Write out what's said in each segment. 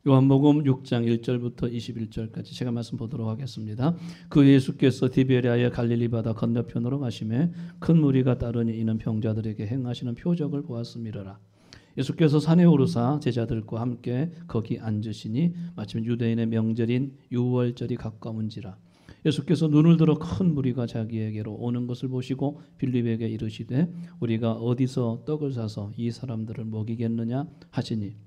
요한복음 6장 1절부터 21절까지 제가 말씀 보도록 하겠습니다. 그 예수께서 디베랴의 갈릴리 바다 건너편으로 가시매 큰 무리가 따르니 이는 병자들에게 행하시는 표적을 보았음이로라. 예수께서 산에 오르사 제자들과 함께 거기 앉으시니 마침 유대인의 명절인 유월절이 가까운지라. 예수께서 눈을 들어 큰 무리가 자기에게로 오는 것을 보시고 빌립에게 이르시되 우리가 어디서 떡을 사서 이 사람들을 먹이겠느냐 하시니,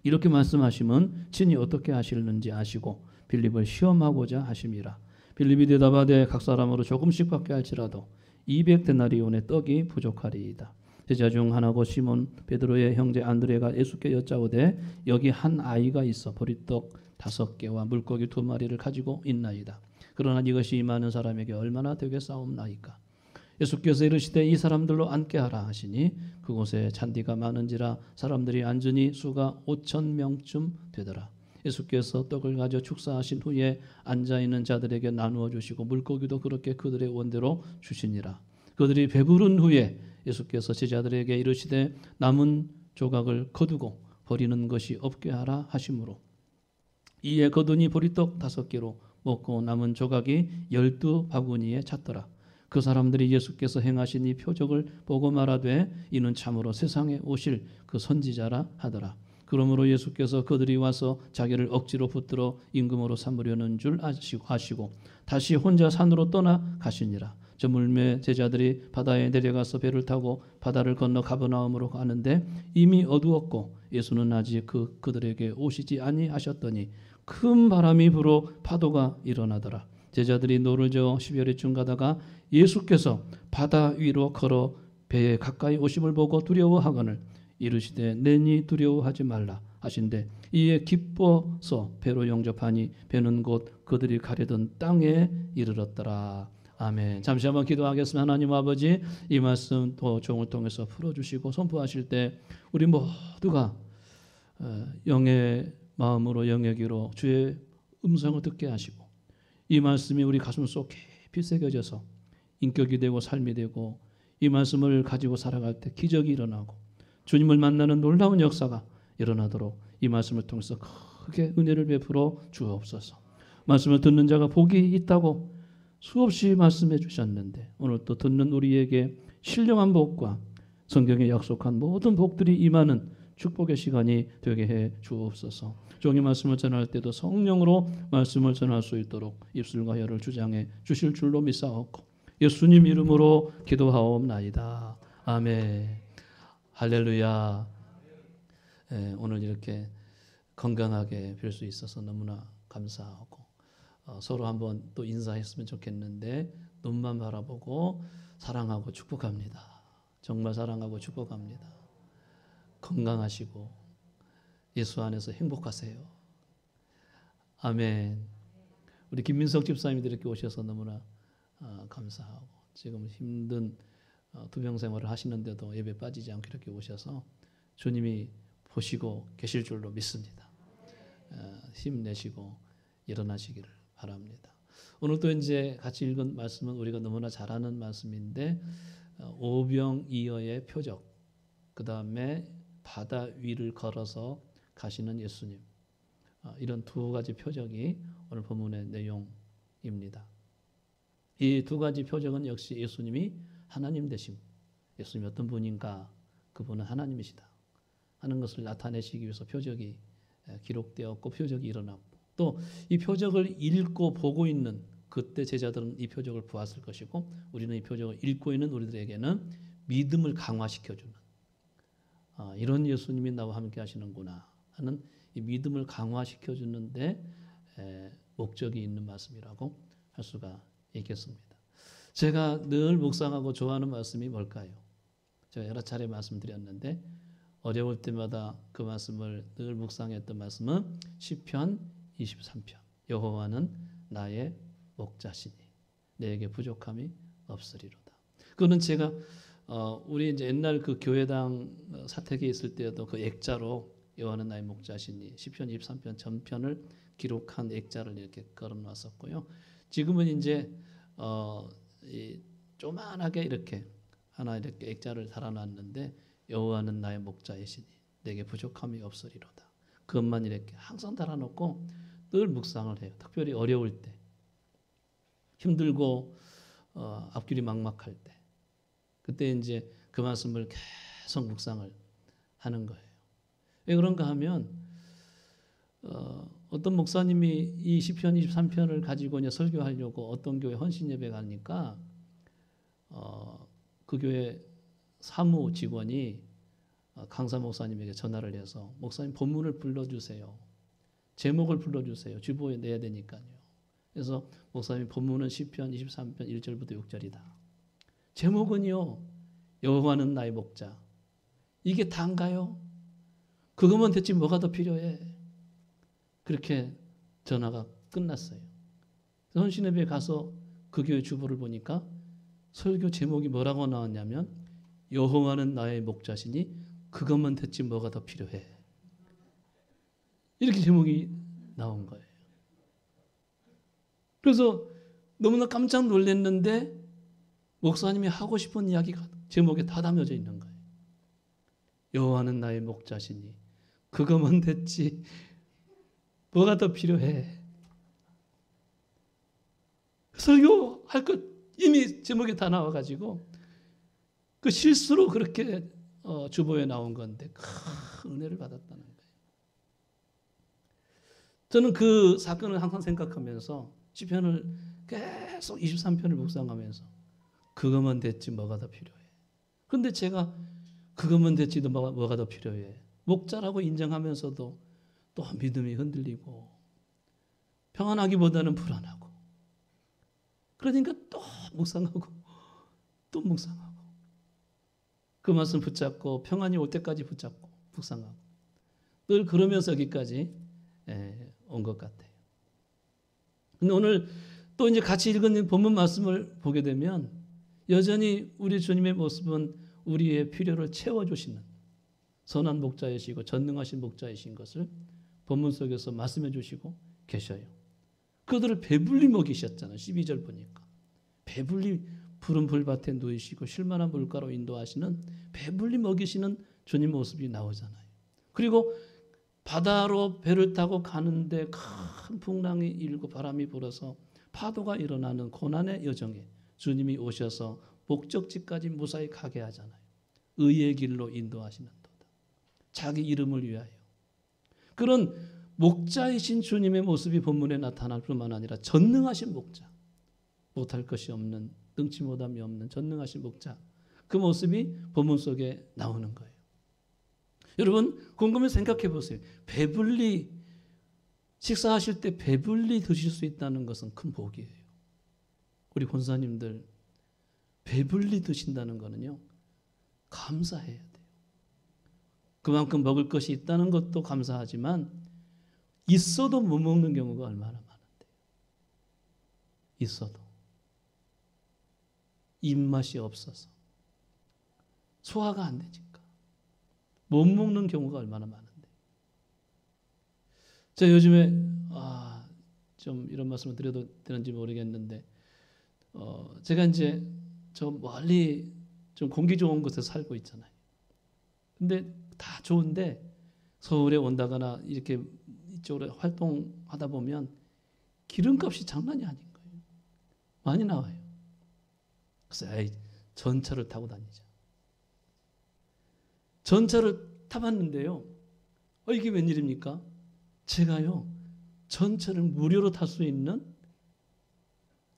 이렇게 말씀하시면 친히 어떻게 하시는지 아시고 빌립을 시험하고자 하심이라. 빌립이 대답하되 각 사람으로 조금씩 받게 할지라도 200데나리온의 떡이 부족하리이다. 제자 중 하나고 시몬 베드로의 형제 안드레가 예수께 여짜오되 여기 한 아이가 있어 보리떡 5개와 물고기 2마리를 가지고 있나이다. 그러나 이것이 많은 사람에게 얼마나 되겠사옵나이까. 예수께서 이르시되 이 사람들로 앉게 하라 하시니 그곳에 잔디가 많은지라 사람들이 앉으니 수가 5,000명쯤 되더라. 예수께서 떡을 가져 축사하신 후에 앉아있는 자들에게 나누어 주시고 물고기도 그렇게 그들의 원대로 주시니라. 그들이 배부른 후에 예수께서 제자들에게 이르시되 남은 조각을 거두고 버리는 것이 없게 하라 하시므로 이에 거두니 보리떡 5개로 먹고 남은 조각이 12바구니에 찼더라. 그 사람들이 예수께서 행하신 이 표적을 보고 말하되 이는 참으로 세상에 오실 그 선지자라 하더라. 그러므로 예수께서 그들이 와서 자기를 억지로 붙들어 임금으로 삼으려는 줄 아시고 다시 혼자 산으로 떠나 가시니라. 저물매 제자들이 바다에 내려가서 배를 타고 바다를 건너 가버나움으로 가는데 이미 어두웠고 예수는 아직 그들에게 오시지 아니하셨더니 큰 바람이 불어 파도가 일어나더라. 제자들이 노를 저어 10여리쯤 가다가 예수께서 바다 위로 걸어 배에 가까이 오심을 보고 두려워하거늘 이르시되 내니 두려워하지 말라 하신대 이에 기뻐서 배로 영접하니 배는 곧 그들이 가려던 땅에 이르렀더라. 아멘. 잠시 한번 기도하겠습니다. 하나님 아버지, 이 말씀 또 종을 통해서 풀어주시고 선포하실 때 우리 모두가 영의 마음으로 영역으로 주의 음성을 듣게 하시고 이 말씀이 우리 가슴 속 깊이 새겨져서 인격이 되고 삶이 되고 이 말씀을 가지고 살아갈 때 기적이 일어나고 주님을 만나는 놀라운 역사가 일어나도록 이 말씀을 통해서 크게 은혜를 베풀어 주옵소서. 말씀을 듣는 자가 복이 있다고 수없이 말씀해 주셨는데 오늘 또 듣는 우리에게 신령한 복과 성경에 약속한 모든 복들이 임하는 축복의 시간이 되게 해 주옵소서. 종의 말씀을 전할 때도 성령으로 말씀을 전할 수 있도록 입술과 혀를 주장해 주실 줄로 믿사옵고 예수님 이름으로 기도하옵나이다. 아멘. 할렐루야. 오늘 이렇게 건강하게 뵐 수 있어서 너무나 감사하고 서로 한번 또 인사했으면 좋겠는데 눈만 바라보고 사랑하고 축복합니다. 정말 사랑하고 축복합니다. 건강하시고 예수 안에서 행복하세요. 아멘. 우리 김민석 집사님들 이렇게 오셔서 너무나 감사하고 지금 힘든 투병 생활을 하시는데도 예배 빠지지 않고 이렇게 오셔서 주님이 보시고 계실 줄로 믿습니다. 힘내시고 일어나시기를 바랍니다. 오늘 또 이제 같이 읽은 말씀은 우리가 너무나 잘 아는 말씀인데 오병이어의 표적, 그 다음에 바다 위를 걸어서 가시는 예수님, 이런 2가지 표적이 오늘 본문의 내용입니다. 이 2가지 표적은 역시 예수님이 하나님 되심, 예수님이 어떤 분인가, 그분은 하나님이시다 하는 것을 나타내시기 위해서 표적이 기록되었고 표적이 일어났고 또 이 표적을 읽고 보고 있는 그때 제자들은 이 표적을 보았을 것이고 우리는 이 표적을 읽고 있는 우리들에게는 믿음을 강화시켜주는 이런 예수님이 나와 함께 하시는구나 하는 이 믿음을 강화시켜주는데 목적이 있는 말씀이라고 할 수가 있겠습니다. 제가 늘 묵상하고 좋아하는 말씀이 뭘까요? 제가 여러 차례 말씀드렸는데 어려울 때마다 그 말씀을 늘 묵상했던 말씀은 시편 23편 여호와는 나의 목자시니 내게 부족함이 없으리로다. 그거는 제가 우리 이제 옛날 그 교회당 사택에 있을 때도 그 액자로 여호와는 나의 목자시니 시편 23편 전편을 기록한 액자를 이렇게 걸어놨었고요. 지금은 이제 조만하게 이렇게 하나 액자를 달아놨는데 여호와는 나의 목자이시니 내게 부족함이 없으리로다. 그것만 이렇게 항상 달아놓고 늘 묵상을 해요. 특별히 어려울 때, 힘들고 앞길이 막막할 때, 그때 이제 그 말씀을 계속 묵상을 하는 거예요. 왜 그런가 하면 어떤 목사님이 이 시편 23편을 가지고 이제 설교하려고 어떤 교회 헌신 예배 가니까 그 교회 사무 직원이 강사 목사님에게 전화를 해서 목사님 본문을 불러주세요. 제목을 불러주세요. 주보에 내야 되니까요. 그래서 목사님 본문은 시편 23편 1절부터 6절이다. 제목은요. 여호와는 나의 목자. 이게 다인가요? 그거면 대체 뭐가 더 필요해? 그렇게 전화가 끝났어요. 헌신예배에 가서 그 교회 주보를 보니까 설교 제목이 뭐라고 나왔냐면 여호와는 나의 목자시니 그것만 대체 뭐가 더 필요해? 이렇게 제목이 나온 거예요. 그래서 너무나 깜짝 놀랐는데 목사님이 하고 싶은 이야기가 제목에 다 담겨져 있는 거예요. 여호와는 나의 목자시니 그것만 됐지 뭐가 더 필요해? 설교할 것 이미 제목에 다 나와가지고 그 실수로 그렇게 주보에 나온 건데 큰 은혜를 받았다는 거예요. 저는 그 사건을 항상 생각하면서 시편을 계속 23편을 묵상하면서 그것만 됐지 뭐가 더 필요해? 그런데 제가 그것만 됐지도 뭐가 더 필요해? 목자라고 인정하면서도 또 믿음이 흔들리고 평안하기보다는 불안하고 그러니까 또 묵상하고 또 묵상하고 그 말씀 붙잡고 평안이 올 때까지 붙잡고 묵상하고 늘 그러면서 여기까지 온 것 같아요. 근데 오늘 또 이제 같이 읽은 본문 말씀을 보게 되면 여전히 우리 주님의 모습은 우리의 필요를 채워주시는 선한 목자이시고 전능하신 목자이신 것을 본문 속에서 말씀해 주시고 계셔요. 그들을 배불리 먹이셨잖아요. 12절 보니까. 배불리 푸른 풀밭에 누이시고 쉴만한 물가로 인도하시는 배불리 먹이시는 주님 모습이 나오잖아요. 그리고 바다로 배를 타고 가는데 큰 풍랑이 일고 바람이 불어서 파도가 일어나는 고난의 여정에 주님이 오셔서 목적지까지 무사히 가게 하잖아요. 의의 길로 인도하시는 도다. 자기 이름을 위하여. 그런 목자이신 주님의 모습이 본문에 나타날 뿐만 아니라 전능하신 목자. 못할 것이 없는, 능치 못함이 없는 전능하신 목자. 그 모습이 본문 속에 나오는 거예요. 여러분 궁금해 생각해 보세요. 배불리 식사하실 때 배불리 드실 수 있다는 것은 큰 복이에요. 우리 권사님들 배불리 드신다는 것은요. 감사해야 돼요. 그만큼 먹을 것이 있다는 것도 감사하지만 있어도 못 먹는 경우가 얼마나 많은데요. 있어도 입맛이 없어서 소화가 안 되니까 못 먹는 경우가 얼마나 많은데. 제가 요즘에 좀 이런 말씀을 드려도 되는지 모르겠는데 제가 이제 저 멀리 좀 공기 좋은 곳에 살고 있잖아요. 근데 다 좋은데 서울에 온다거나 이렇게 이쪽으로 활동하다 보면 기름값이 장난이 아닌 거예요. 많이 나와요. 그래서 전차를 타고 다니자. 전차를 타봤는데요. 이게 웬일입니까? 제가요. 전차를 무료로 탈 수 있는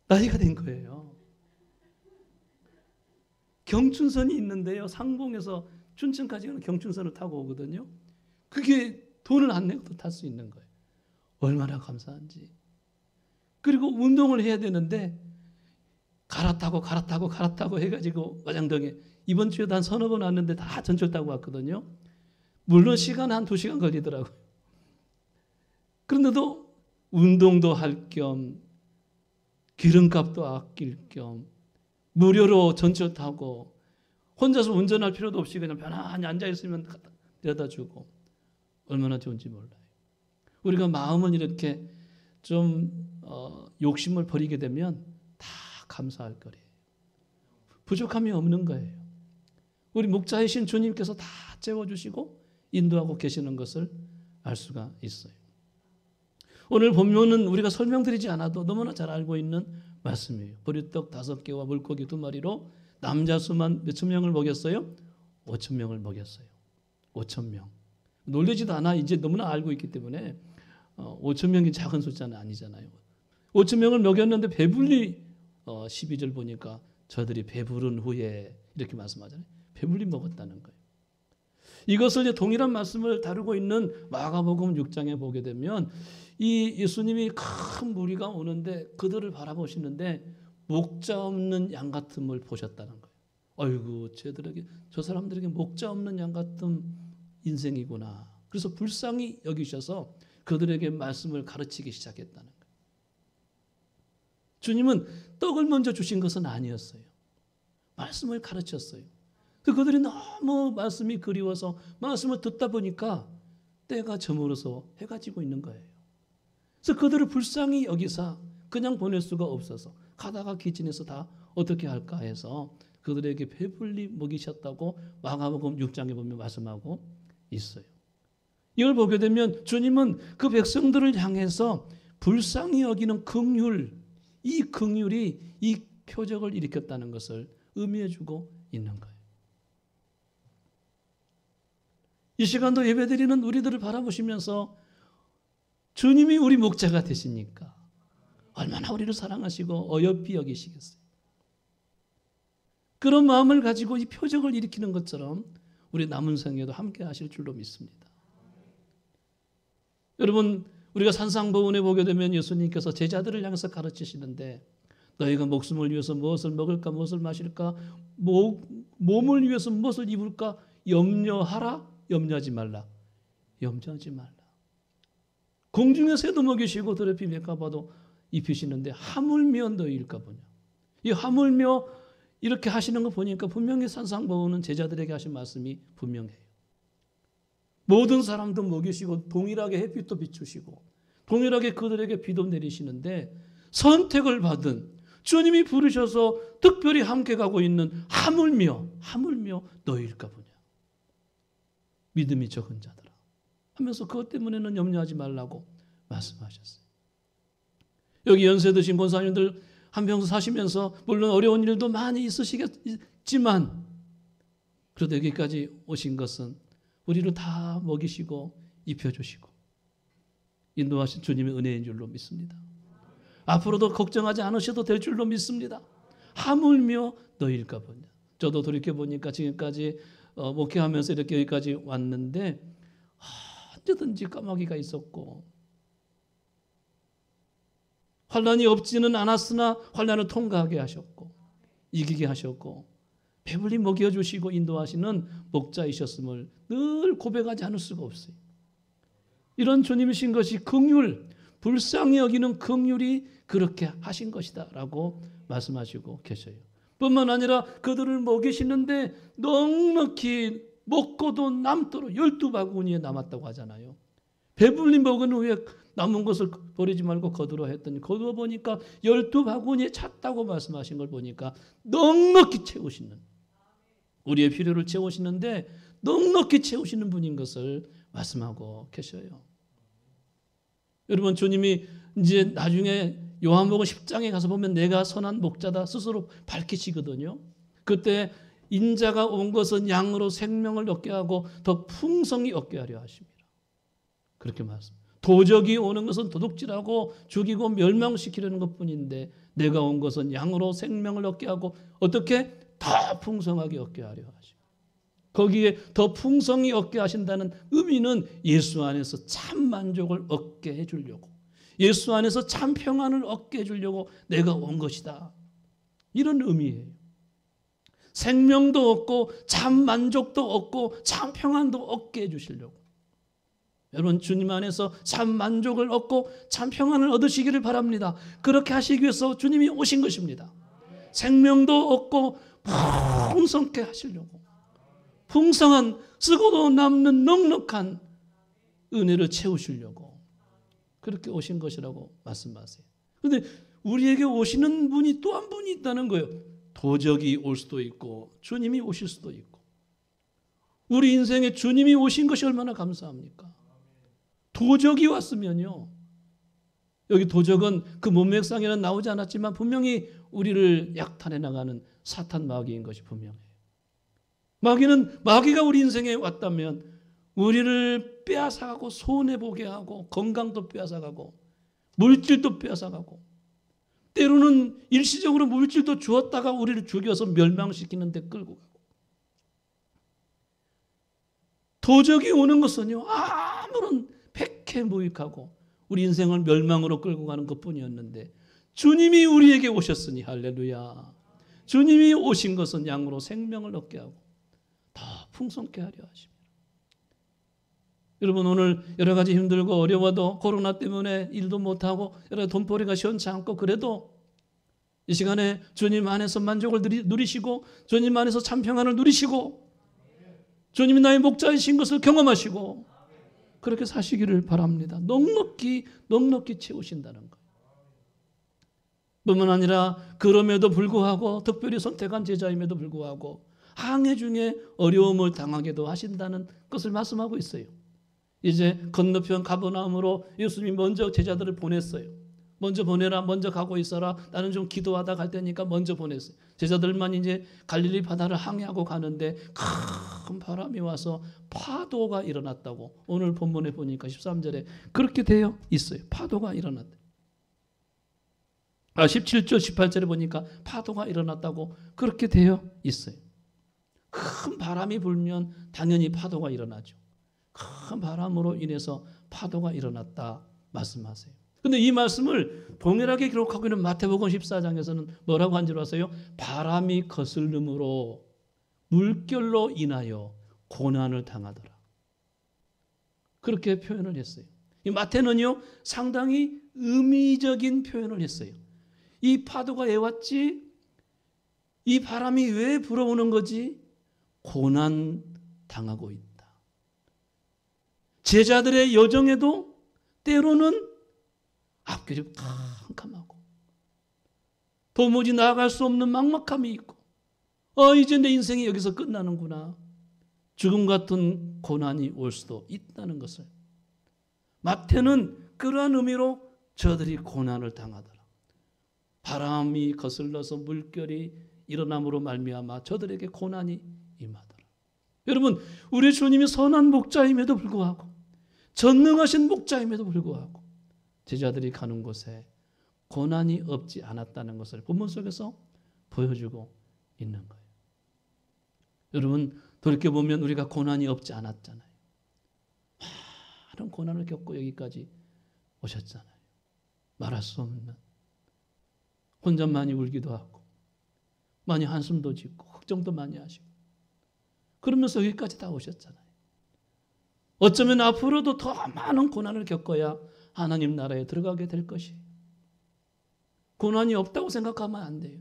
나이가 된 거예요. 경춘선이 있는데요. 상봉에서 춘천까지 가는 경춘선을 타고 오거든요. 그게 돈을 안 내고도 탈 수 있는 거예요. 얼마나 감사한지. 그리고 운동을 해야 되는데 갈아타고 해가지고 마장동에 이번 주에도 한 서너 번 왔는데 다 전철 타고 왔거든요. 물론 시간 한 2시간 걸리더라고요. 그런데도 운동도 할 겸 기름값도 아낄 겸 무료로 전철 타고 혼자서 운전할 필요도 없이 그냥 편안히 앉아있으면 데려다 주고 얼마나 좋은지 몰라요. 우리가 마음을 이렇게 좀 욕심을 버리게 되면 다 감사할 거예요. 부족함이 없는 거예요. 우리 목자이신 주님께서 다 채워주시고 인도하고 계시는 것을 알 수가 있어요. 오늘 본문은 우리가 설명드리지 않아도 너무나 잘 알고 있는 말씀이에요. 보리떡 5개와 물고기 2마리로 남자 수만 몇천 명을 먹였어요? 5천 명을 먹였어요. 5천 명. 놀라지도 않아. 이제 너무나 알고 있기 때문에 5천 명이 작은 숫자는 아니잖아요. 5천 명을 먹였는데 배불리 12절 보니까 저들이 배부른 후에 이렇게 말씀하잖아요. 배불리 먹었다는 거예요. 이것을 이제 동일한 말씀을 다루고 있는 마가복음 6장에 보게 되면 이 예수님이 큰 무리가 오는데 그들을 바라보시는데 목자 없는 양 같음을 보셨다는 거예요. 아이고, 저 사람들에게 목자 없는 양 같은 인생이구나. 그래서 불쌍히 여기셔서 그들에게 말씀을 가르치기 시작했다는 거예요. 주님은 떡을 먼저 주신 것은 아니었어요. 말씀을 가르쳤어요. 그들이 너무 말씀이 그리워서 말씀을 듣다 보니까 때가 저물어서 해가 지고 있는 거예요. 그래서 그들을 불쌍히 여기사 그냥 보낼 수가 없어서 가다가 기진해서 다 어떻게 할까 해서 그들에게 배불리 먹이셨다고 마가복음 6장에 보면 말씀하고 있어요. 이걸 보게 되면 주님은 그 백성들을 향해서 불쌍히 여기는 긍휼, 이 긍휼이 이 표적을 일으켰다는 것을 의미해주고 있는 거예요. 이 시간도 예배드리는 우리들을 바라보시면서 주님이 우리 목자가 되시니까 얼마나 우리를 사랑하시고 어여삐 여기시겠어요. 그런 마음을 가지고 이 표적을 일으키는 것처럼 우리 남은 생에도 함께 하실 줄로 믿습니다. 여러분, 우리가 산상보훈에 보게 되면 예수님께서 제자들을 향해서 가르치시는데 너희가 목숨을 위해서 무엇을 먹을까 무엇을 마실까 몸을 위해서 무엇을 입을까 염려하라? 염려하지 말라. 염려하지 말라. 공중의 새도 먹이시고 더럽히 메가봐도 입히시는데 하물며 너희일까 보냐. 이 하물며 이렇게 하시는 거 보니까 분명히 산상보훈은 제자들에게 하신 말씀이 분명해요. 모든 사람도 먹이시고 동일하게 햇빛도 비추시고 동일하게 그들에게 비도 내리시는데 선택을 받은 주님이 부르셔서 특별히 함께 가고 있는 하물며 너희일까 보냐. 믿음이 적은 자들아 하면서 그것 때문에는 염려하지 말라고 말씀하셨어요. 여기 연세 드신 권사님들 한평생 사시면서 물론 어려운 일도 많이 있으시겠지만 그래도 여기까지 오신 것은 우리를 다 먹이시고 입혀주시고 인도하신 주님의 은혜인 줄로 믿습니다. 앞으로도 걱정하지 않으셔도 될 줄로 믿습니다. 하물며 너희일까 보냐. 저도 돌이켜보니까 지금까지 목회하면서 이렇게 여기까지 왔는데 언제든지 까마귀가 있었고 환난이 없지는 않았으나 환난을 통과하게 하셨고 이기게 하셨고 배불리 먹여주시고 인도하시는 목자이셨음을 늘 고백하지 않을 수가 없어요. 이런 주님이신 것이 긍휼, 불쌍히 여기는 긍휼이 그렇게 하신 것이다 라고 말씀하시고 계셔요. 뿐만 아니라 그들을 먹이시는데 넉넉히 먹고도 남도록 12바구니에 남았다고 하잖아요. 배불리 먹은 후에 남은 것을 버리지 말고 거두라 했더니 거두어 보니까 12바구니에 찼다고 말씀하신 걸 보니까 넉넉히 채우시는, 우리의 필요를 채우시는데 넉넉히 채우시는 분인 것을 말씀하고 계셔요. 여러분, 주님이 이제 나중에 요한복음 10장에 가서 보면 내가 선한 목자다 스스로 밝히시거든요. 그때 인자가 온 것은 양으로 생명을 얻게 하고 더 풍성히 얻게 하려 하십니다. 그렇게 말씀. 도적이 오는 것은 도둑질하고 죽이고 멸망시키려는 것뿐인데 내가 온 것은 양으로 생명을 얻게 하고 어떻게? 더 풍성하게 얻게 하려 하십니다. 거기에 더 풍성히 얻게 하신다는 의미는 예수 안에서 참 만족을 얻게 해주려고, 예수 안에서 참 평안을 얻게 해주려고 내가 온 것이다. 이런 의미예요. 생명도 얻고 참 만족도 얻고 참 평안도 얻게 해주시려고. 여러분, 주님 안에서 참 만족을 얻고 참 평안을 얻으시기를 바랍니다. 그렇게 하시기 위해서 주님이 오신 것입니다. 생명도 얻고 풍성케 하시려고, 풍성한 쓰고도 남는 넉넉한 은혜를 채우시려고 그렇게 오신 것이라고 말씀하세요. 그런데 우리에게 오시는 분이 또 한 분이 있다는 거예요. 도적이 올 수도 있고 주님이 오실 수도 있고. 우리 인생에 주님이 오신 것이 얼마나 감사합니까? 도적이 왔으면요. 여기 도적은 그 문맥상에는 나오지 않았지만 분명히 우리를 약탈해 나가는 사탄 마귀인 것이 분명해요. 마귀가 우리 인생에 왔다면 우리를 빼앗아가고 손해보게 하고 건강도 빼앗아가고 물질도 빼앗아가고 때로는 일시적으로 물질도 주었다가 우리를 죽여서 멸망시키는 데 끌고 가고 도적이 오는 것은요 아무런 백해무익하고 우리 인생을 멸망으로 끌고 가는 것뿐이었는데 주님이 우리에게 오셨으니 할렐루야. 주님이 오신 것은 양으로 생명을 얻게 하고 더 풍성케 하려 하십니다. 여러분 오늘 여러 가지 힘들고 어려워도 코로나 때문에 일도 못하고 여러 돈벌이가 시원치 않고 그래도 이 시간에 주님 안에서 만족을 누리시고 주님 안에서 참 평안을 누리시고 주님이 나의 목자이신 것을 경험하시고 그렇게 사시기를 바랍니다. 넉넉히 채우신다는 거예요. 뿐만 아니라 그럼에도 불구하고 특별히 선택한 제자임에도 불구하고 항해 중에 어려움을 당하게도 하신다는 것을 말씀하고 있어요. 이제 건너편 가버나움으로 예수님이 먼저 제자들을 보냈어요. 먼저 보내라, 먼저 가고 있어라. 나는 좀 기도하다 갈 테니까 먼저 보냈어요. 제자들만 이제 갈릴리 바다를 항해하고 가는데 큰 바람이 와서 파도가 일어났다고 오늘 본문에 보니까 13절에 그렇게 되어 있어요. 파도가 일어났다. 17절 18절에 보니까 파도가 일어났다고 그렇게 되어 있어요. 큰 바람이 불면 당연히 파도가 일어나죠. 큰 바람으로 인해서 파도가 일어났다 말씀하세요. 그런데 이 말씀을 동일하게 기록하고 있는 마태복음 14장에서는 뭐라고 한 줄 아세요? 바람이 거슬림으로 물결로 인하여 고난을 당하더라. 그렇게 표현을 했어요. 이 마태는요 상당히 의미적인 표현을 했어요. 이 파도가 왜 왔지? 이 바람이 왜 불어오는 거지? 고난 당하고 있다. 제자들의 여정에도 때로는 앞길이 캄캄하고 도무지 나아갈 수 없는 막막함이 있고 이제 내 인생이 여기서 끝나는구나. 죽음 같은 고난이 올 수도 있다는 것을 마태는 그러한 의미로 저들이 고난을 당하더라. 바람이 거슬러서 물결이 일어남으로 말미암아 저들에게 고난이 임하더라. 여러분 우리 주님이 선한 목자임에도 불구하고 전능하신 목자임에도 불구하고 제자들이 가는 곳에 고난이 없지 않았다는 것을 본문 속에서 보여주고 있는 거예요. 여러분 돌이켜보면 우리가 고난이 없지 않았잖아요. 많은 고난을 겪고 여기까지 오셨잖아요. 말할 수 없는 혼자 많이 울기도 하고 많이 한숨도 짓고 걱정도 많이 하시고 그러면서 여기까지 다 오셨잖아요. 어쩌면 앞으로도 더 많은 고난을 겪어야 하나님 나라에 들어가게 될 것이. 고난이 없다고 생각하면 안 돼요.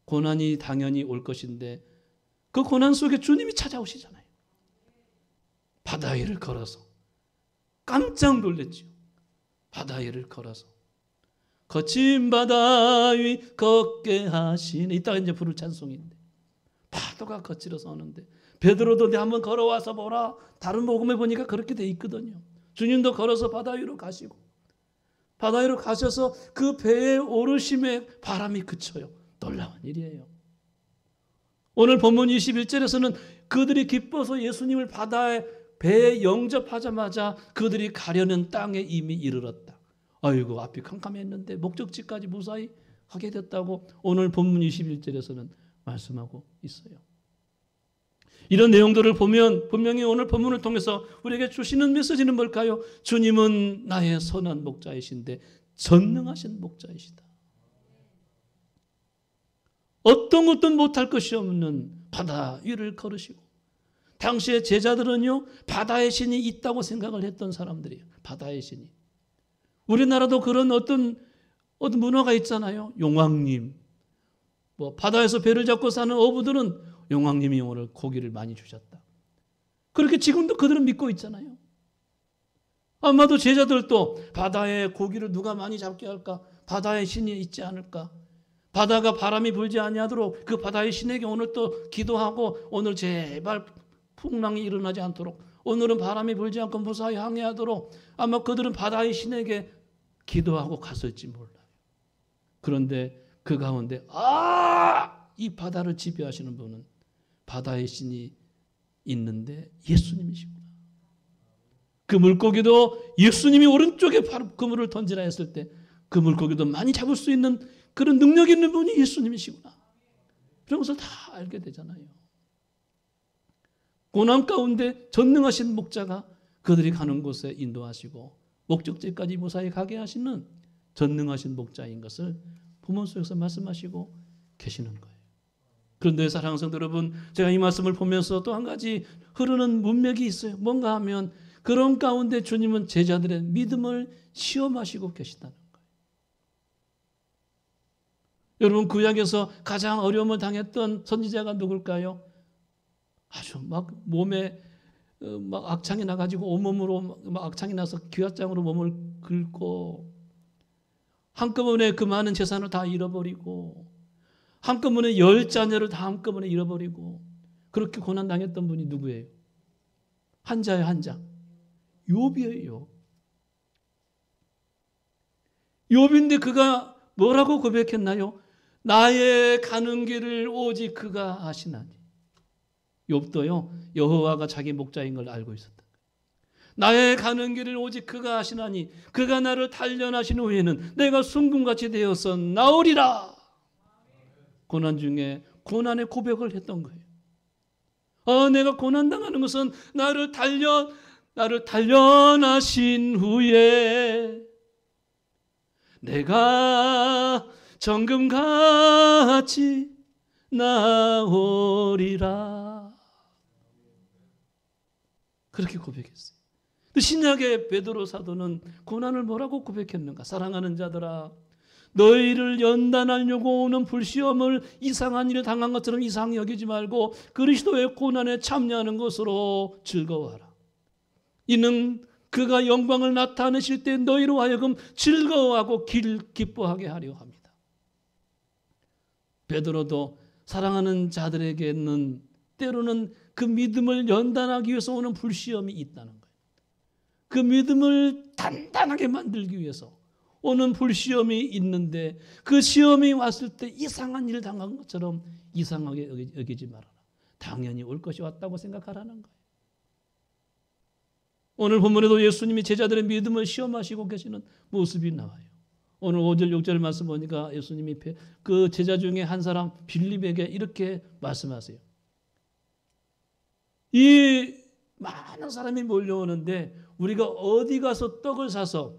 고난이 당연히 올 것인데 그 고난 속에 주님이 찾아오시잖아요. 바다 위를 걸어서 깜짝 놀랐죠. 바다 위를 걸어서 거친 바다 위 걷게 하시네. 이따가 이제 부를 찬송인데 파도가 거칠어서 오는데 베드로도 내 한번 걸어와서 보라. 다른 복음에 보니까 그렇게 돼 있거든요. 주님도 걸어서 바다 위로 가시고 바다 위로 가셔서 그 배에 오르심에 바람이 그쳐요. 놀라운 일이에요. 오늘 본문 21절에서는 그들이 기뻐서 예수님을 바다에 배에 영접하자마자 그들이 가려는 땅에 이미 이르렀다. 아이고 앞이 캄캄했는데 목적지까지 무사히 하게 됐다고 오늘 본문 21절에서는 말씀하고 있어요. 이런 내용들을 보면 분명히 오늘 본문을 통해서 우리에게 주시는 메시지는 뭘까요? 주님은 나의 선한 목자이신데 전능하신 목자이시다. 어떤 것도 못할 것이 없는 바다 위를 걸으시고 당시의 제자들은요 바다의 신이 있다고 생각을 했던 사람들이에요. 바다의 신이. 우리나라도 그런 어떤 문화가 있잖아요. 용왕님. 바다에서 배를 잡고 사는 어부들은 용왕님이 오늘 고기를 많이 주셨다. 그렇게 지금도 그들은 믿고 있잖아요. 아마도 제자들도 바다에 고기를 누가 많이 잡게 할까? 바다의 신이 있지 않을까? 바다가 바람이 불지 아니하도록 그 바다의 신에게 오늘 또 기도하고 오늘 제발 풍랑이 일어나지 않도록 오늘은 바람이 불지 않고 무사히 항해하도록 아마 그들은 바다의 신에게 기도하고 갔을지 몰라요. 그런데 그 가운데 이 바다를 지배하시는 분은 바다의 신이 있는데 예수님이시구나. 그 물고기도 예수님이 오른쪽에 바로 그물을 던지라 했을 때 그 물고기도 많이 잡을 수 있는 그런 능력 있는 분이 예수님이시구나. 그런 것을 다 알게 되잖아요. 고난 가운데 전능하신 목자가 그들이 가는 곳에 인도하시고 목적지까지 무사히 가게 하시는 전능하신 목자인 것을 본문 속에서 말씀하시고 계시는 거예요. 그런데 사랑하는 성도 여러분, 제가 이 말씀을 보면서 또 한 가지 흐르는 문맥이 있어요. 뭔가 하면 그런 가운데 주님은 제자들의 믿음을 시험하시고 계시다는 거예요. 여러분, 구약에서 가장 어려움을 당했던 선지자가 누굴까요? 아주 막 몸에 막 악창이 나가지고 온몸으로 막 악창이 나서 기와장으로 몸을 긁고 한꺼번에 그 많은 재산을 다 잃어버리고 한꺼번에 10자녀를 다 한꺼번에 잃어버리고 그렇게 고난당했던 분이 누구예요? 한자예요, 한자. 욥이에요. 욥인데 그가 뭐라고 고백했나요? 나의 가는 길을 오직 그가 아시나니. 욥도요, 여호와가 자기 목자인 걸 알고 있었다. 나의 가는 길을 오직 그가 아시나니 그가 나를 단련하신 후에는 내가 순금같이 되어서 나오리라. 고난 중에 고난의 고백을 했던 거예요. 내가 고난당하는 것은 나를 단련하신 후에 내가 정금같이 나오리라. 그렇게 고백했어요. 신약의 베드로 사도는 고난을 뭐라고 고백했는가? 사랑하는 자들아, 너희를 연단하려고 오는 불시험을 이상한 일을 당한 것처럼 이상히 여기지 말고 그리스도의 고난에 참여하는 것으로 즐거워하라. 이는 그가 영광을 나타내실 때 너희로 하여금 즐거워하고 기뻐하게 하려 합니다. 베드로도 사랑하는 자들에게는 때로는 그 믿음을 연단하기 위해서 오는 불시험이 있다는 거예요. 그 믿음을 단단하게 만들기 위해서 오는 불시험이 있는데 그 시험이 왔을 때 이상한 일을 당한 것처럼 이상하게 여기지 말아라. 당연히 올 것이 왔다고 생각하라는 거예요. 오늘 본문에도 예수님이 제자들의 믿음을 시험하시고 계시는 모습이 나와요. 오늘 5절 6절 말씀 보니까 예수님이 그 제자 중에 한 사람 빌립에게 이렇게 말씀하세요. 이 많은 사람이 몰려오는데 우리가 어디 가서 떡을 사서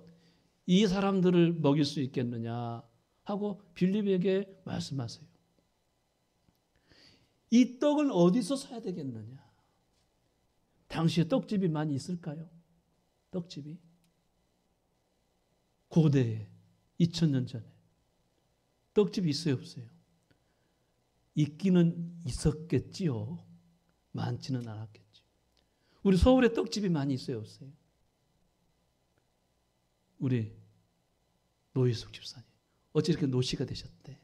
이 사람들을 먹일 수 있겠느냐 하고 빌립에게 말씀하세요. 이 떡을 어디서 사야 되겠느냐? 당시에 떡집이 많이 있을까요? 떡집이? 고대에 2000년 전에 떡집이 있어요, 없어요? 있기는 있었겠지요. 많지는 않았겠죠. 우리 서울에 떡집이 많이 있어요, 없어요? 우리 노희숙 집사님 어찌 이렇게 노시가 되셨대?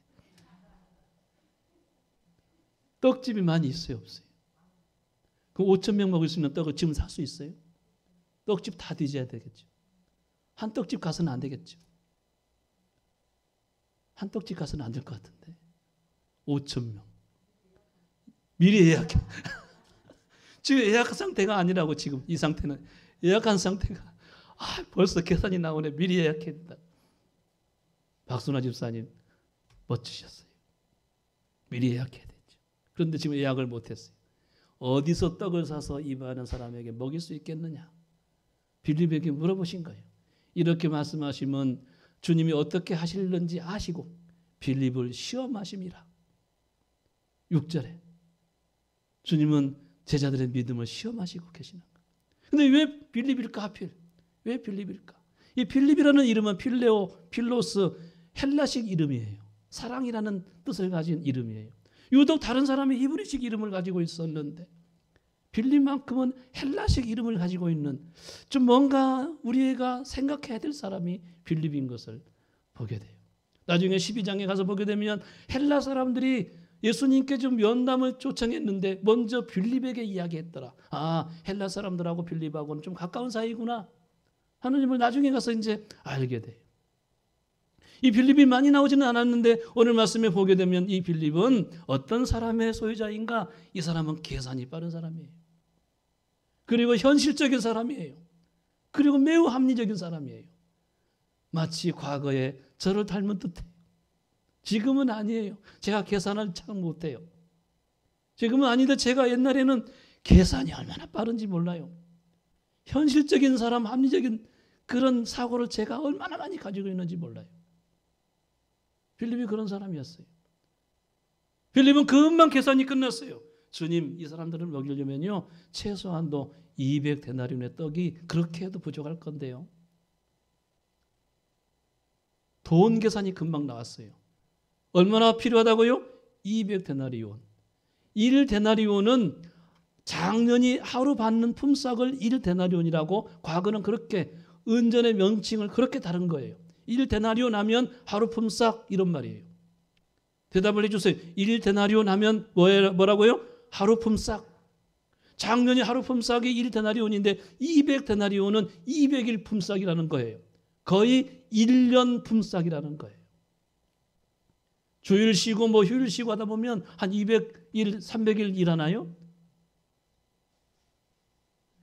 떡집이 많이 있어요, 없어요? 그 5,000명 먹을 수 있는 떡을 지금 살 수 있어요? 떡집 다 뒤져야 되겠죠. 한 떡집 가서는 안 되겠죠. 한 떡집 가서는 안 될 것 같은데 5,000명 미리 예약해. 지금 예약 상태가 아니라고. 지금 이 상태는 예약한 상태가 벌써 계산이 나오네. 미리 예약해야 된다. 박순아 집사님 멋지셨어요. 미리 예약해야 되죠. 그런데 지금 예약을 못했어요. 어디서 떡을 사서 이 많은 사람에게 먹일 수 있겠느냐? 빌립에게 물어보신 거예요. 이렇게 말씀하시면 주님이 어떻게 하실는지 아시고 빌립을 시험하심이라. 6절에 주님은 제자들의 믿음을 시험하시고 계시는 거예요. 그런데 왜 빌립일까 하필? 왜 빌립일까? 이 빌립이라는 이름은 필로스 헬라식 이름이에요. 사랑이라는 뜻을 가진 이름이에요. 유독 다른 사람이 히브리식 이름을 가지고 있었는데 빌립만큼은 헬라식 이름을 가지고 있는 좀 뭔가 우리가 생각해야 될 사람이 빌립인 것을 보게 돼요. 나중에 12장에 가서 보게 되면 헬라 사람들이 예수님께 좀 면담을 초청했는데 먼저 빌립에게 이야기했더라. 아, 헬라 사람들하고 빌립하고는 좀 가까운 사이구나 하느님을 나중에 가서 이제 알게 돼요. 이 빌립이 많이 나오지는 않았는데 오늘 말씀에 보게 되면 이 빌립은 어떤 사람의 소유자인가? 이 사람은 계산이 빠른 사람이에요. 그리고 현실적인 사람이에요. 그리고 매우 합리적인 사람이에요. 마치 과거에 저를 닮은 듯해요. 지금은 아니에요. 제가 계산을 참 못해요. 지금은 아닌데 제가 옛날에는 계산이 얼마나 빠른지 몰라요. 현실적인 사람, 합리적인 그런 사고를 제가 얼마나 많이 가지고 있는지 몰라요. 빌립이 그런 사람이었어요. 빌립은 금방 계산이 끝났어요. 주님, 이 사람들을 먹이려면요 최소한도 200데나리온의 떡이 그렇게 해도 부족할 건데요. 돈 계산이 금방 나왔어요. 얼마나 필요하다고요? 200데나리온. 1데나리온은 장년이 하루 받는 품삯을 1데나리온이라고 과거는 그렇게 은전의 명칭을 그렇게 다른 거예요. 1데나리온 하면 하루 품삯 이런 말이에요. 대답을 해주세요. 1데나리온 하면 뭐라고요? 하루 품삯. 장년이 하루 품삯이 1데나리온인데 200데나리온은 200일 품삯이라는 거예요. 거의 1년 품삯이라는 거예요. 주일 쉬고 뭐 휴일 쉬고 하다 보면 한 200일, 300일 일하나요?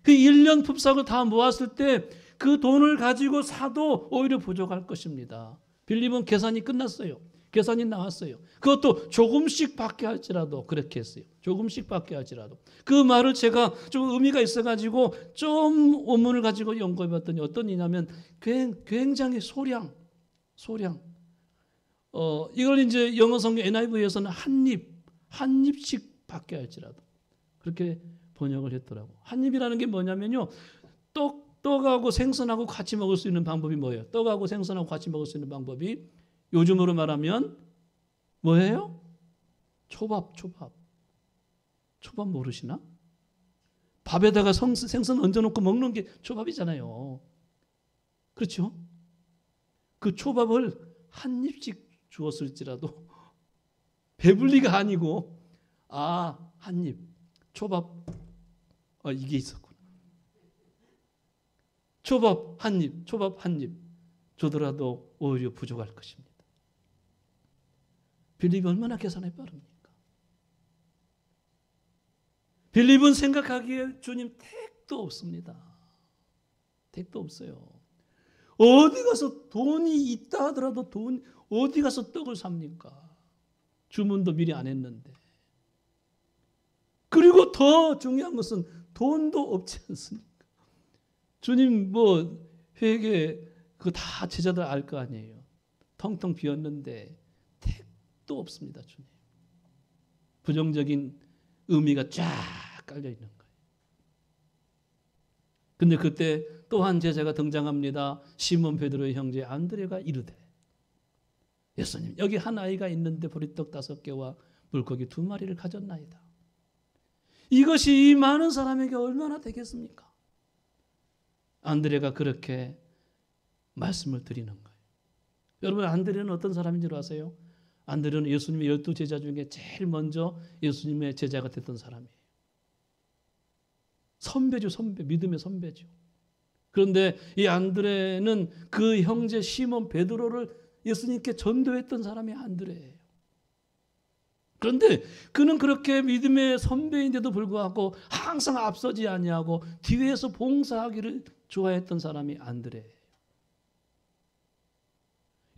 그 1년 품삯을 다 모았을 때 그 돈을 가지고 사도 오히려 부족할 것입니다. 빌립은 계산이 끝났어요. 계산이 나왔어요. 그것도 조금씩 받게 할지라도 그렇게 했어요. 조금씩 받게 할지라도. 그 말을 제가 좀 의미가 있어가지고 좀 원문을 가지고 연구해봤더니 어떤 의미냐면 굉장히 소량. 이걸 이제 영어 성경 NIV에서는 한 입씩 받게 할지라도 그렇게 번역을 했더라고. 한 입이라는 게 뭐냐면요. 떡하고 생선하고 같이 먹을 수 있는 방법이 뭐예요? 떡하고 생선하고 같이 먹을 수 있는 방법이 요즘으로 말하면 뭐예요? 초밥. 초밥 모르시나? 밥에다가 생선 얹어놓고 먹는 게 초밥이잖아요. 그렇죠? 그 초밥을 한 입씩 주었을지라도 배불리가 아니고 한 입. 초밥 이게 있었구나. 초밥 한 입 주더라도 오히려 부족할 것입니다. 빌립이 얼마나 계산이 빠릅니까? 빌립은 생각하기에 주님 택도 없습니다. 택도 없어요. 어디 가서 돈이 있다 하더라도 어디 가서 떡을 삽니까? 주문도 미리 안 했는데. 그리고 더 중요한 것은 돈도 없지 않습니까? 주님 회개 그거 다 제자들 알 거 아니에요. 텅텅 비었는데 택도 없습니다. 주님. 부정적인 의미가 쫙 깔려 있는 거예요. 근데 그때 또 한 제자가 등장합니다. 시몬 베드로의 형제 안드레가 이르되 예수님 여기 한 아이가 있는데 보리떡 5개와 물고기 2마리를 가졌나이다. 이것이 이 많은 사람에게 얼마나 되겠습니까? 안드레가 그렇게 말씀을 드리는 거예요. 여러분 안드레는 어떤 사람인 줄 아세요? 안드레는 예수님의 12제자 중에 제일 먼저 예수님의 제자가 됐던 사람이에요. 선배죠. 믿음의 선배죠. 그런데 이 안드레는 그 형제 시몬 베드로를 예수님께 전도했던 사람이 안드레예요. 그런데 그는 그렇게 믿음의 선배인데도 불구하고 항상 앞서지 아니하고 뒤에서 봉사하기를 좋아했던 사람이 안드레예요.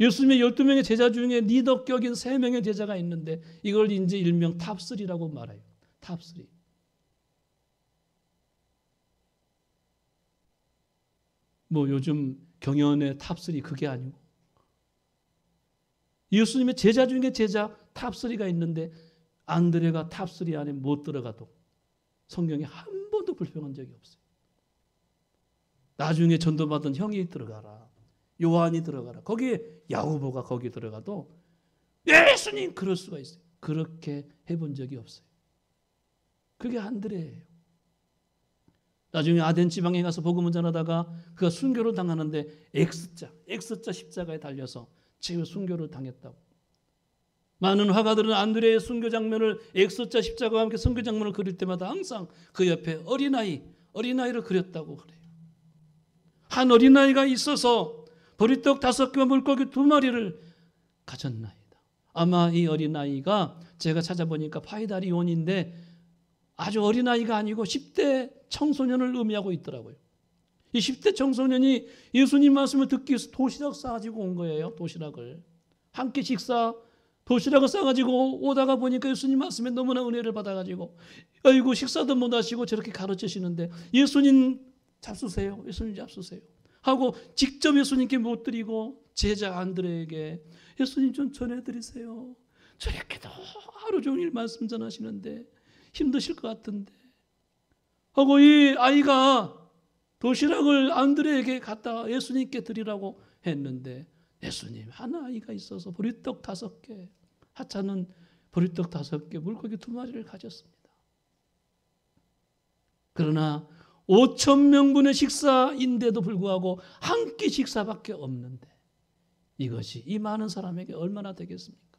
예수님의 12명의 제자 중에 리더격인 3명의 제자가 있는데 이걸 이제 일명 탑3라고 말해요. 탑3. 요즘 경연의 탑3 그게 아니고 예수님의 제자 중에 제자 탑3가 있는데 안드레가 탑3 안에 못 들어가도 성경에 한 번도 불평한 적이 없어요. 나중에 전도받은 형이 들어가라. 요한이 들어가라. 거기에 야고보가 거기 들어가도 예수님 그럴 수가 있어요. 그렇게 해본 적이 없어요. 그게 안드레예요. 나중에 아덴 지방에 가서 복음을 전하다가 그가 순교를 당하는데 X자 십자가에 달려서 제가 순교를 당했다고. 많은 화가들은 안드레의 순교 장면을 X자 십자가와 함께 순교 장면을 그릴 때마다 항상 그 옆에 어린아이를 그렸다고 그래요. 한 어린아이가 있어서 보리떡 5개와 물고기 2마리를 가졌나이다. 아마 이 어린아이가 제가 찾아보니까 파이다리온인데 아주 어린아이가 아니고 10대 청소년을 의미하고 있더라고요. 이 10대 청소년이 예수님 말씀을 듣기 위해서 도시락 싸가지고 온 거예요. 도시락을. 한 끼 식사 도시락을 싸가지고 오다가 보니까 예수님 말씀에 너무나 은혜를 받아가지고 아이고 식사도 못 하시고 저렇게 가르치시는데 예수님 잡수세요. 예수님 잡수세요. 하고 직접 예수님께 못 드리고 제자 안드레에게 예수님 좀 전해드리세요. 저렇게도 하루 종일 말씀 전하시는데 힘드실 것 같은데 하고 이 아이가 도시락을 안드레에게 갖다 예수님께 드리라고 했는데 예수님 한 아이가 있어서 보리떡 5개 하찮은 보리떡 5개 물고기 2마리를 가졌습니다. 그러나 5,000명분의 식사인데도 불구하고 한 끼 식사밖에 없는데 이것이 이 많은 사람에게 얼마나 되겠습니까?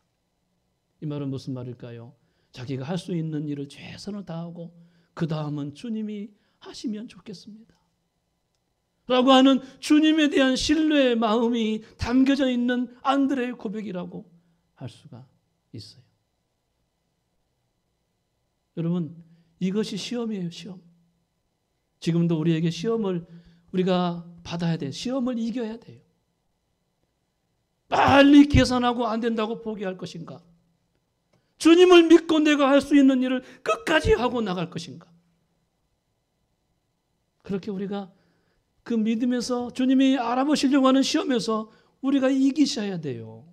이 말은 무슨 말일까요? 자기가 할 수 있는 일을 최선을 다하고 그 다음은 주님이 하시면 좋겠습니다. 라고 하는 주님에 대한 신뢰의 마음이 담겨져 있는 안드레의 고백이라고 할 수가 있어요. 여러분, 이것이 시험이에요, 시험. 지금도 우리에게 시험을 우리가 받아야 돼요. 시험을 이겨야 돼요. 빨리 계산하고 안 된다고 포기할 것인가? 주님을 믿고 내가 할 수 있는 일을 끝까지 하고 나갈 것인가? 그렇게 우리가 그 믿음에서 주님이 알아보시려고 하는 시험에서 우리가 이기셔야 돼요.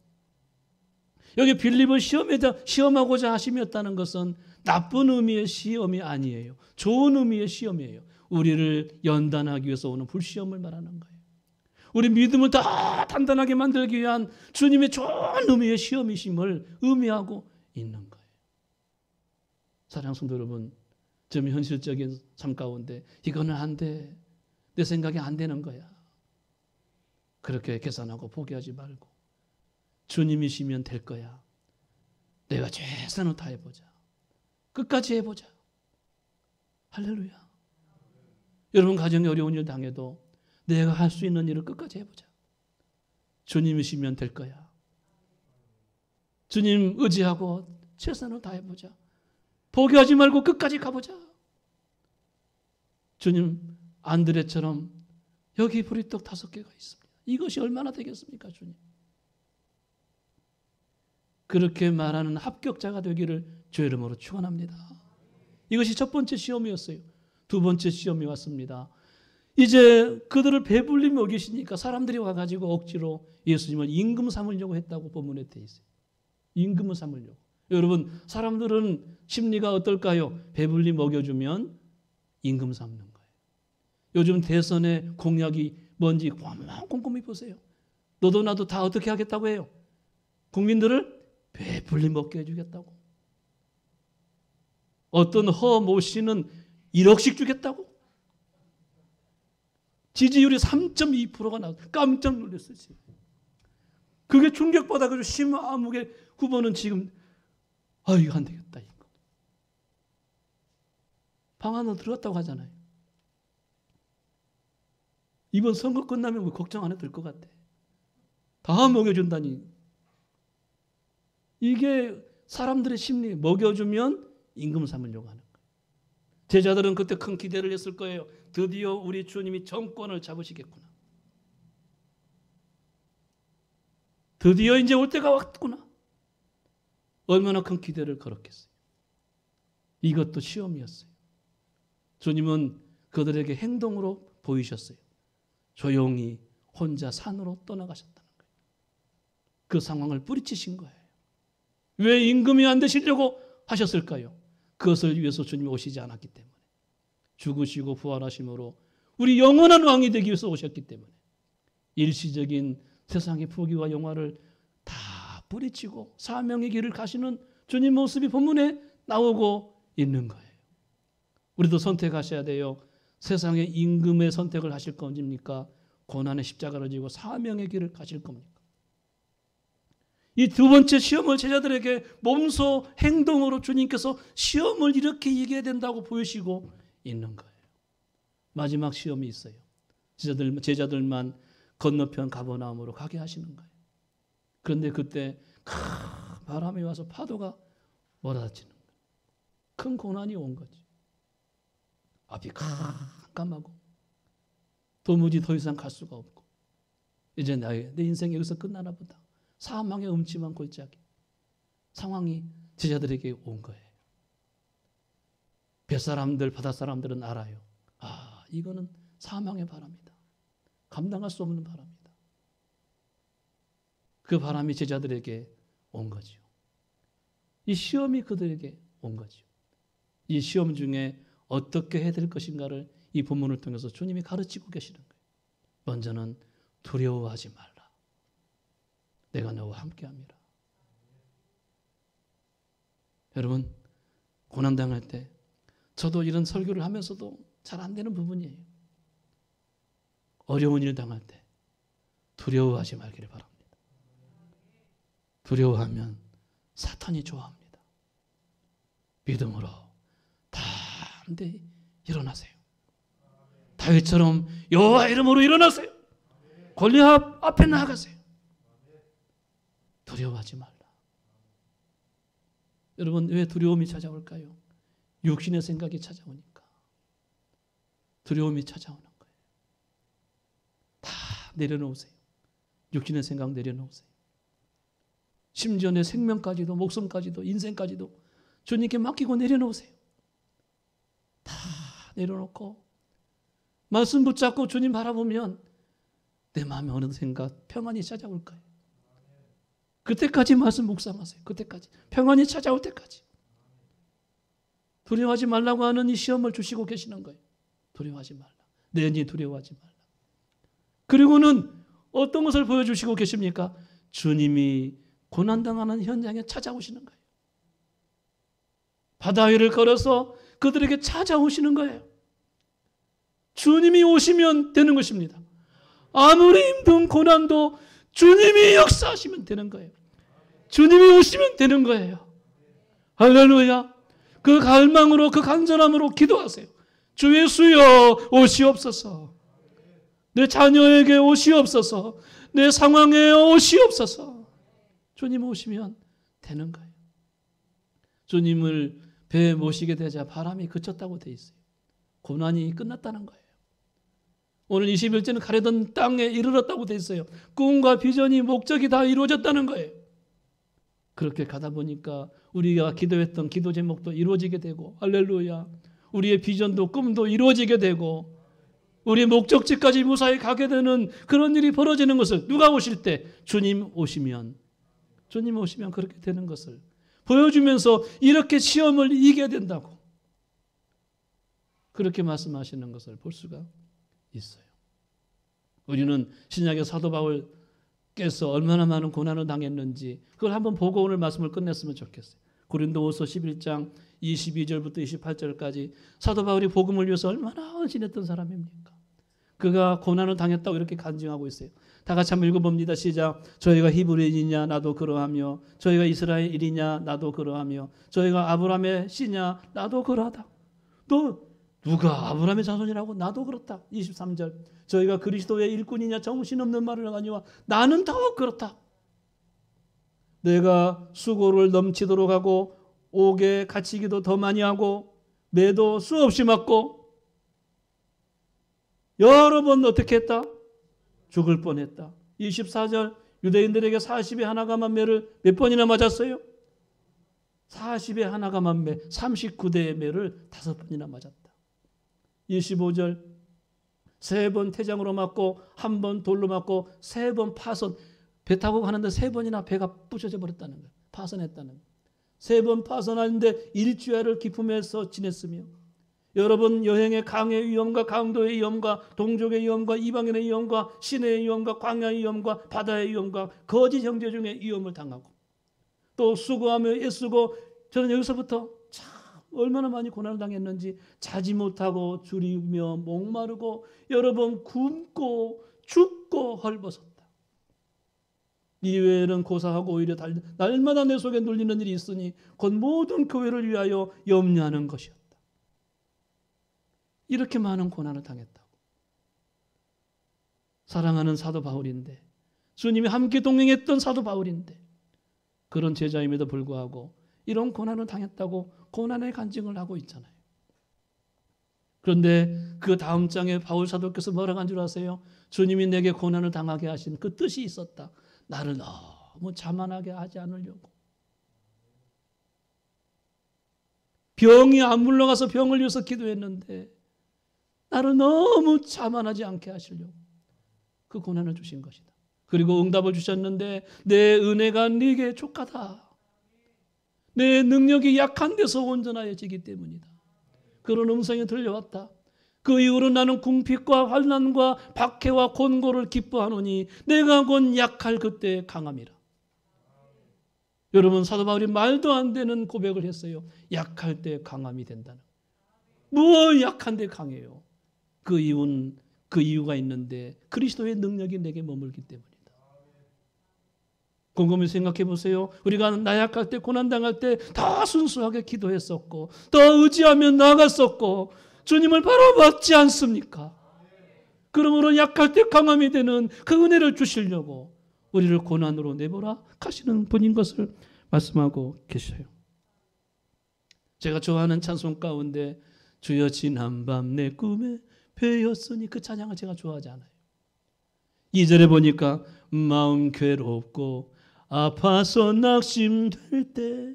여기 빌립을 시험하고자 하심이었다는 것은 나쁜 의미의 시험이 아니에요. 좋은 의미의 시험이에요. 우리를 연단하기 위해서 오는 불시험을 말하는 거예요. 우리 믿음을 더 단단하게 만들기 위한 주님의 좋은 의미의 시험이심을 의미하고 있는 거예요. 사랑하는 성도 여러분, 좀 현실적인 삶 가운데 이거는 안 돼. 내 생각이 안 되는 거야. 그렇게 계산하고 포기하지 말고 주님이시면 될 거야. 내가 최선을 다해보자. 끝까지 해보자. 할렐루야. 여러분 가정에 어려운 일 당해도 내가 할 수 있는 일을 끝까지 해보자. 주님이시면 될 거야. 주님 의지하고 최선을 다해보자. 포기하지 말고 끝까지 가보자. 주님 안드레처럼 여기 보리떡 5개가 있습니다. 이것이 얼마나 되겠습니까, 주님? 그렇게 말하는 합격자가 되기를 주의 이름으로 축원합니다. 이것이 첫 번째 시험이었어요. 두 번째 시험이 왔습니다. 이제 그들을 배불리 먹이시니까 사람들이 와가지고 억지로 예수님을 임금 삼으려고 했다고 본문에 돼 있어요. 임금을 삼으려고. 여러분, 사람들은 심리가 어떨까요? 배불리 먹여주면 임금 삼는 거예요. 요즘 대선의 공약이 뭔지 꼼꼼히 보세요. 너도 나도 다 어떻게 하겠다고 해요? 국민들을 배불리 먹게 해주겠다고. 어떤 허모 씨는 1억씩 주겠다고. 지지율이 3.2%가 나와 깜짝 놀랐어요. 지금. 그게 충격받아가지고 심아무개 후보는 지금 이거 안 되겠다. 이거. 방 안으로 들어갔다고 하잖아요. 이번 선거 끝나면 뭐 걱정 안 해도 될 것 같아. 다 먹여준다니. 이게 사람들의 심리, 먹여주면 임금 삼으려고 하는 거예요. 제자들은 그때 큰 기대를 했을 거예요. 드디어 우리 주님이 정권을 잡으시겠구나. 드디어 이제 올 때가 왔구나. 얼마나 큰 기대를 걸었겠어요. 이것도 시험이었어요. 주님은 그들에게 행동으로 보이셨어요. 조용히 혼자 산으로 떠나가셨다는 거예요. 그 상황을 뿌리치신 거예요. 왜 임금이 안 되시려고 하셨을까요? 그것을 위해서 주님이 오시지 않았기 때문에. 죽으시고 부활하심으로 우리 영원한 왕이 되기 위해서 오셨기 때문에 일시적인 세상의 부귀와 영화를 다 뿌리치고 사명의 길을 가시는 주님 모습이 본문에 나오고 있는 거예요. 우리도 선택하셔야 돼요. 세상의 임금의 선택을 하실 겁니까? 고난의 십자가를 지고 사명의 길을 가실 겁니까? 이 두 번째 시험을 제자들에게 몸소 행동으로 주님께서 시험을 이렇게 이겨야 된다고 보여주시고 있는 거예요. 마지막 시험이 있어요. 제자들만 건너편 가버나움으로 가게 하시는 거예요. 그런데 그때 큰 바람이 와서 파도가 몰아닥치는 거예요. 큰 고난이 온 거지. 앞이 깜깜하고 도무지 더 이상 갈 수가 없고 이제 내 인생이 여기서 끝나나 보다. 사망의 음침한 골짜기 상황이 제자들에게 온 거예요. 뱃사람들 바닷사람들은 알아요. 아, 이거는 사망의 바람이다. 감당할 수 없는 바람이다. 그 바람이 제자들에게 온 거죠. 이 시험이 그들에게 온 거죠. 이 시험 중에 어떻게 해야 될 것인가를 이 본문을 통해서 주님이 가르치고 계시는 거예요. 먼저는 두려워하지 말라. 내가 너와 함께함이라. 여러분, 고난당할 때 저도 이런 설교를 하면서도 잘 안 되는 부분이에요. 어려운 일 당할 때 두려워하지 말기를 바랍니다. 두려워하면 사탄이 좋아합니다. 믿음으로 담대히 일어나세요. 다윗처럼 여호와 이름으로 일어나세요. 골리앗 앞에 나아가세요. 두려워하지 말라. 여러분, 왜 두려움이 찾아올까요? 육신의 생각이 찾아오니까 두려움이 찾아오는 거예요. 다 내려놓으세요. 육신의 생각 내려놓으세요. 심지어 내 생명까지도 목숨까지도 인생까지도 주님께 맡기고 내려놓으세요. 다 내려놓고 말씀 붙잡고 주님 바라보면 내 마음에 어느샌가 평안이 찾아올 거예요. 그때까지 말씀 묵상하세요. 그때까지 평안이 찾아올 때까지 두려워하지 말라고 하는 이 시험을 주시고 계시는 거예요. 두려워하지 말라. 내 언니 두려워하지 말라. 그리고는 어떤 것을 보여주시고 계십니까? 주님이 고난당하는 현장에 찾아오시는 거예요. 바다 위를 걸어서 그들에게 찾아오시는 거예요. 주님이 오시면 되는 것입니다. 아무리 힘든 고난도 주님이 역사하시면 되는 거예요. 주님이 오시면 되는 거예요. 할렐루야. 그 갈망으로 그 간절함으로 기도하세요. 주 예수여 오시옵소서. 내 자녀에게 오시옵소서. 내 상황에 오시옵소서. 주님 오시면 되는 거예요. 주님을 배에 모시게 되자 바람이 그쳤다고 돼 있어요. 고난이 끝났다는 거예요. 오늘 21절은 가려던 땅에 이르렀다고 돼 있어요. 꿈과 비전이 목적이 다 이루어졌다는 거예요. 그렇게 가다 보니까 우리가 기도했던 기도 제목도 이루어지게 되고 할렐루야. 우리의 비전도 꿈도 이루어지게 되고 우리의 목적지까지 무사히 가게 되는 그런 일이 벌어지는 것을 누가 오실 때? 주님 오시면 그렇게 되는 것을 보여주면서 이렇게 시험을 이겨야 된다고 그렇게 말씀하시는 것을 볼 수가 있어요. 우리는 신약의 사도 바울께서 얼마나 많은 고난을 당했는지 그걸 한번 보고 오늘 말씀을 끝냈으면 좋겠어요. 고린도후서 11장 22절부터 28절까지 사도 바울이 복음을 위해서 얼마나 헌신했던 사람입니까? 그가 고난을 당했다고 이렇게 간증하고 있어요. 다 같이 한번 읽어봅니다. 시작. 저희가 히브리인이냐 나도 그러하며 저희가 이스라엘이냐 나도 그러하며 저희가 아브라함의 씨냐 나도 그러하다. 또 누가 아브라함의 자손이라고? 나도 그렇다. 23절. 저희가 그리스도의 일꾼이냐 정신없는 말을 하거니와 나는 더욱 그렇다. 내가 수고를 넘치도록 하고 옥에 갇히기도 더 많이 하고 매도 수없이 맞고 여러 번 어떻게 했다? 죽을 뻔했다. 24절. 유대인들에게 40에 하나가만 매를 몇 번이나 맞았어요? 40에 하나가만 매 39대의 매를 5번이나 맞았다. 25절. 3번 태장으로 맞고 1번 돌로 맞고 3번 파선. 배 타고 가는데 3번이나 배가 부셔져 버렸다는 거예요. 파선했다는 거예요. 3번 파선하는데 일주일을 기품에서 지냈으며 여러분 여행의 강의 위험과 강도의 위험과 동족의 위험과 이방인의 위험과 시내의 위험과 광야의 위험과 바다의 위험과 거짓 형제 중에 위험을 당하고 또 수고하며 애쓰고 저는 여기서부터 참 얼마나 많이 고난을 당했는지 자지 못하고 줄이며 목마르고 여러 번 굶고 죽고 헐벗었다. 이 외에는 고사하고 오히려 날마다 내 속에 눌리는 일이 있으니 곧 모든 교회를 위하여 염려하는 것이었다. 이렇게 많은 고난을 당했다고. 사랑하는 사도 바울인데, 주님이 함께 동행했던 사도 바울인데, 그런 제자임에도 불구하고 이런 고난을 당했다고 고난의 간증을 하고 있잖아요. 그런데 그 다음 장에 바울 사도께서 뭐라고 한 줄 아세요? 주님이 내게 고난을 당하게 하신 그 뜻이 있었다. 나를 너무 자만하게 하지 않으려고. 병이 안 물러가서 병을 위해서 기도했는데 나를 너무 자만하지 않게 하시려고 그 고난을 주신 것이다. 그리고 응답을 주셨는데 내 은혜가 네게 족하다. 내 능력이 약한 데서 온전하여지기 때문이다. 그런 음성이 들려왔다. 그 이후로 나는 궁핍과 환난과 박해와 곤고를 기뻐하노니 내가 곧 약할 그때 강함이라. 여러분, 사도 바울이 말도 안 되는 고백을 했어요. 약할 때 강함이 된다는. 뭐 약한데 강해요. 그 이유가 있는데 그리스도의 능력이 내게 머물기 때문이다. 곰곰이 생각해 보세요. 우리가 나약할 때, 고난당할 때 더 순수하게 기도했었고 더 의지하며 나아갔었고 주님을 바라봤지 않습니까? 그러므로 약할 때 강함이 되는 그 은혜를 주시려고 우리를 고난으로 내보라 하시는 분인 것을 말씀하고 계셔요. 제가 좋아하는 찬송 가운데 주여 지난밤 내 꿈에 배였으니, 그 찬양을 제가 좋아하지 않아요. 2절에 보니까 마음 괴롭고 아파서 낙심될 때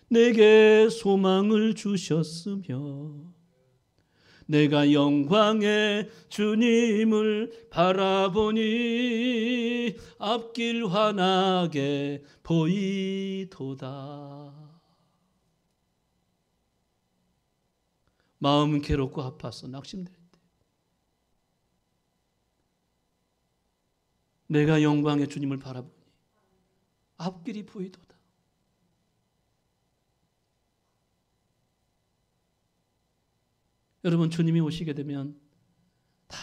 내게 소망을 주셨으며 내가 영광의 주님을 바라보니 앞길 환하게 보이도다. 마음 괴롭고 아파서 낙심될 때 내가 영광의 주님을 바라보니 앞길이 보이도다. 여러분, 주님이 오시게 되면 다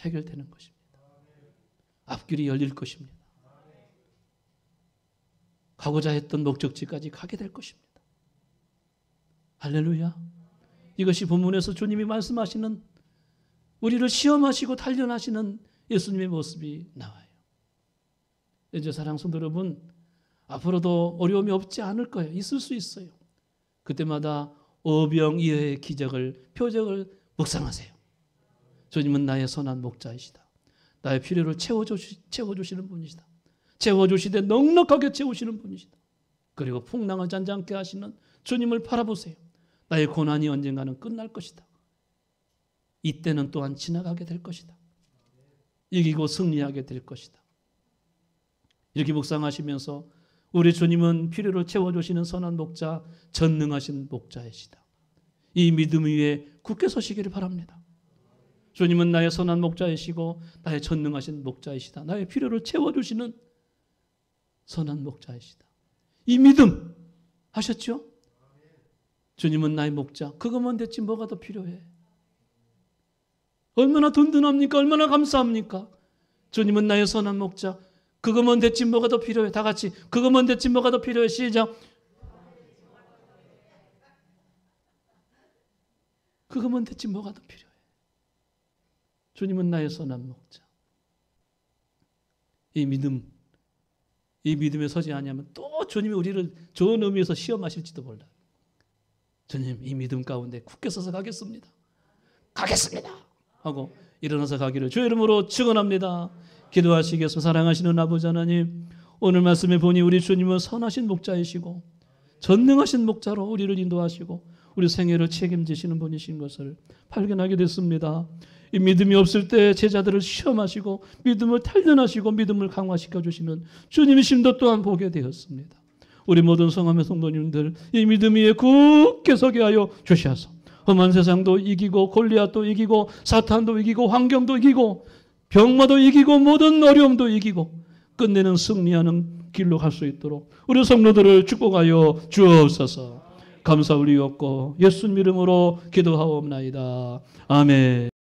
해결되는 것입니다. 앞길이 열릴 것입니다. 가고자 했던 목적지까지 가게 될 것입니다. 할렐루야. 이것이 본문에서 주님이 말씀하시는, 우리를 시험하시고 단련하시는 예수님의 모습이 나와요. 이제 사랑하는 성도 여러분, 앞으로도 어려움이 없지 않을 거예요. 있을 수 있어요. 그때마다 오병이어의 기적을, 표적을 묵상하세요. 주님은 나의 선한 목자이시다. 나의 필요를 채워주시는 분이시다. 채워주시되 넉넉하게 채우시는 분이시다. 그리고 풍랑을 잔잔케 하시는 주님을 바라보세요. 나의 고난이 언젠가는 끝날 것이다. 이때는 또한 지나가게 될 것이다. 이기고 승리하게 될 것이다. 이렇게 묵상하시면서 우리 주님은 필요를 채워주시는 선한 목자, 전능하신 목자이시다. 이 믿음 위에 굳게 서시기를 바랍니다. 주님은 나의 선한 목자이시고 나의 전능하신 목자이시다. 나의 필요를 채워주시는 선한 목자이시다. 이 믿음 하셨죠? 주님은 나의 목자. 그것만 됐지 뭐가 더 필요해? 얼마나 든든합니까? 얼마나 감사합니까? 주님은 나의 선한 목자. 그것만 됐지 뭐가 더 필요해? 다 같이 그것만 됐지 뭐가 더 필요해? 시작. 그것만 됐지 뭐가 더 필요해? 주님은 나의 선한 목자. 이 믿음에 서지 않으면 또 주님이 우리를 좋은 의미에서 시험하실지도 몰라. 주님, 이 믿음 가운데 굳게 서서 가겠습니다. 하고 일어나서 가기를 주의 이름으로 축원합니다. 기도하시겠습니다. 사랑하시는 아버지 하나님, 오늘 말씀에 보니 우리 주님은 선하신 목자이시고 전능하신 목자로 우리를 인도하시고 우리 생애를 책임지시는 분이신 것을 발견하게 됐습니다. 이 믿음이 없을 때 제자들을 시험하시고 믿음을 단련하시고 믿음을 강화시켜 주시는 주님이심도 또한 보게 되었습니다. 우리 모든 성함의 성도님들, 이 믿음 위에 굳게 서게 하여 주시옵소서. 험한 세상도 이기고 골리앗도 이기고 사탄도 이기고 환경도 이기고 병마도 이기고 모든 어려움도 이기고 끝내는 승리하는 길로 갈 수 있도록 우리 성도들을 축복하여 주옵소서. 감사 올리옵고 예수님 이름으로 기도하옵나이다. 아멘.